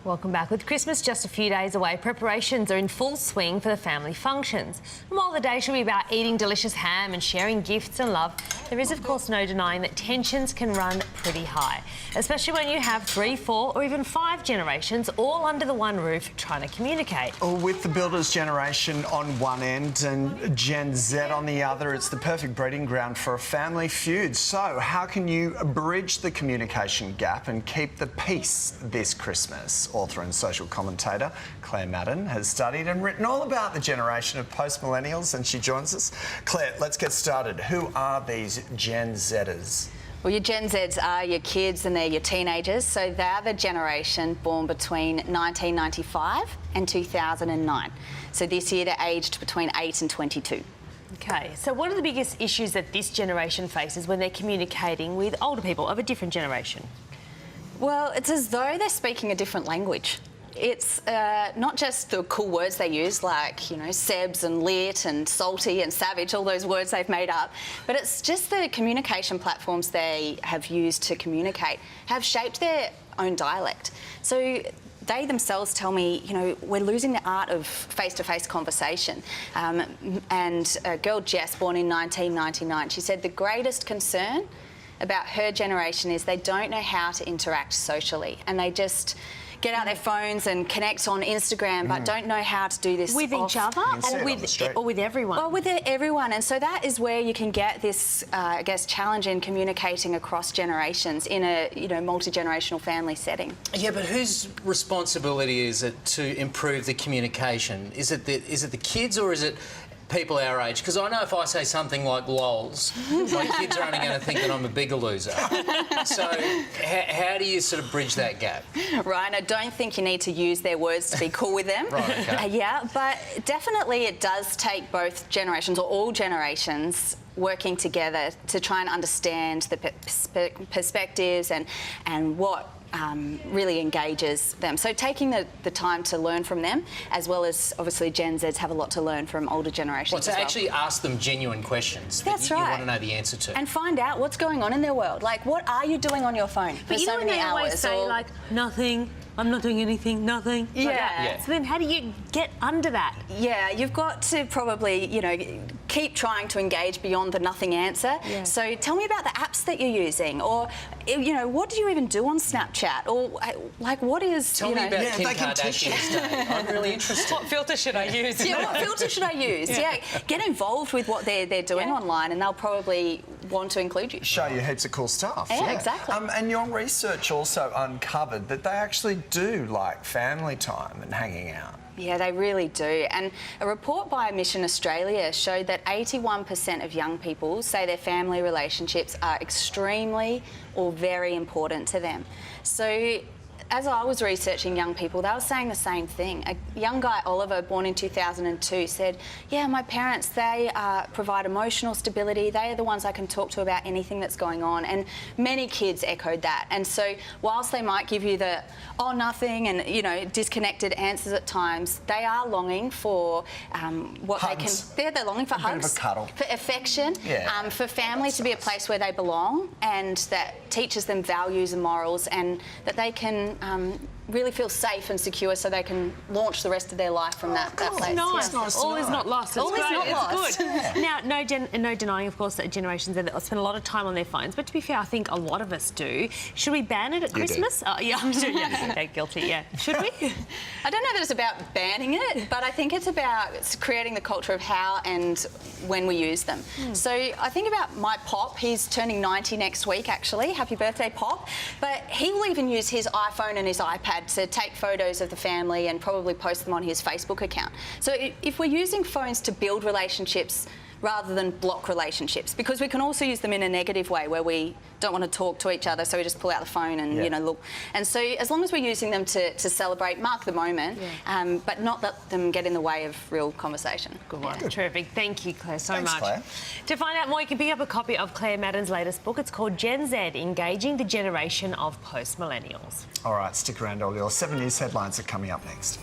Welcome back. With Christmas just a few days away, preparations are in full swing for the family functions. And while the day should be about eating delicious ham and sharing gifts and love, there is of course no denying that tensions can run pretty high, especially when you have 3, 4 or even 5 generations all under the one roof trying to communicate. With the builders generation on one end and Gen Z on the other, it's the perfect breeding ground for a family feud. So how can you bridge the communication gap and keep the peace this Christmas? Author and social commentator Claire Madden has studied and written all about the generation of post-millennials, and she joins us. Claire, let's get started. Who are these Gen Zers? Well, your Gen Zs are your kids and they're your teenagers, so they're the generation born between 1995 and 2009. So this year they're aged between 8 and 22. Okay, so what are the biggest issues that this generation faces when they're communicating with older people of a different generation? Well, it's as though they're speaking a different language. It's not just the cool words they use, like, you know, sebs and lit and salty and savage, all those words they've made up, but it's just the communication platforms they have used to communicate have shaped their own dialect. So they themselves tell me, you know, we're losing the art of face-to-face conversation. And a girl, Jess, born in 1999, she said the greatest concern about her generation is they don't know how to interact socially, and they just get out their phones and connect on Instagram, but don't know how to do this with each other or with everyone. Well, with everyone, and so that is where you can get this, I guess, challenge in communicating across generations in a multi-generational family setting. Yeah, but whose responsibility is it to improve the communication? Is it the kids or is it people our age? Because I know if I say something like lols, my kids are only going to think that I'm a bigger loser. So how do you sort of bridge that gap? Right, I don't think you need to use their words to be cool with them. Right, okay. Yeah, but definitely it does take both generations, or all generations, working together to try and understand the perspectives and what really engages them. So taking the time to learn from them, as well as obviously Gen Zs have a lot to learn from older generations. Well, to actually ask them genuine questions That's that you right. want to know the answer to. And find out what's going on in their world. Like, what are you doing on your phone for But you so know when many they hours? always say, like, nothing, I'm not doing anything, nothing. Yeah. Like that. Yeah. So then how do you get under that? Yeah, you've got to probably, you know, keep trying to engage beyond the nothing answer. Yeah. So tell me about the apps that you're using, or, you know, what do you even do on Snapchat? Or, like, what is, Tell me about Kim they can teach you. Kardashian's day. I'm really interested. What filter should I use? Yeah, what filter should I use? Yeah, get involved with what they're doing online, and they'll probably want to include you. Show you heaps of cool stuff. Yeah, exactly. And your research also uncovered that they actually do like family time and hanging out. Yeah, they really do. And a report by Mission Australia showed that 81% of young people say their family relationships are extremely or very important to them. So as I was researching young people, they were saying the same thing. A young guy, Oliver, born in 2002, said, yeah, my parents, they provide emotional stability. They are the ones I can talk to about anything that's going on. And many kids echoed that. And so whilst they might give you the, oh, nothing, and, you know, disconnected answers at times, they are longing for what hugs. they can... They're longing for hugs. Bit of a cuddle. For affection. Yeah. For family to be a place where they belong, and that teaches them values and morals, and that they can really feel safe and secure, so they can launch the rest of their life from that place. Nice. Nice to All know. is not lost. It's All is great. not It's lost. good. Yeah. Now, no denying, of course, that generations that spend a lot of time on their phones. But to be fair, I think a lot of us do. Should we ban it at Christmas? Yeah, I do. Yeah, okay, guilty. Yeah, should we? I don't know that it's about banning it, but I think it's about creating the culture of how and when we use them. So I think about my Pop. He's turning 90 next week, actually. Happy birthday, Pop. But he will even use his iPhone and his iPad to take photos of the family and probably post them on his Facebook account. So if we're using phones to build relationships rather than block relationships, because we can also use them in a negative way where we don't want to talk to each other, so we just pull out the phone and, you know, look. And so as long as we're using them to celebrate, mark the moment, but not let them get in the way of real conversation. Good one. Terrific. Thank you, Claire, so Thanks, much. Claire. To find out more, you can pick up a copy of Claire Madden's latest book. It's called Gen Z, Engaging the Generation of Post-Millennials. All right, stick around, all your 7 News headlines are coming up next.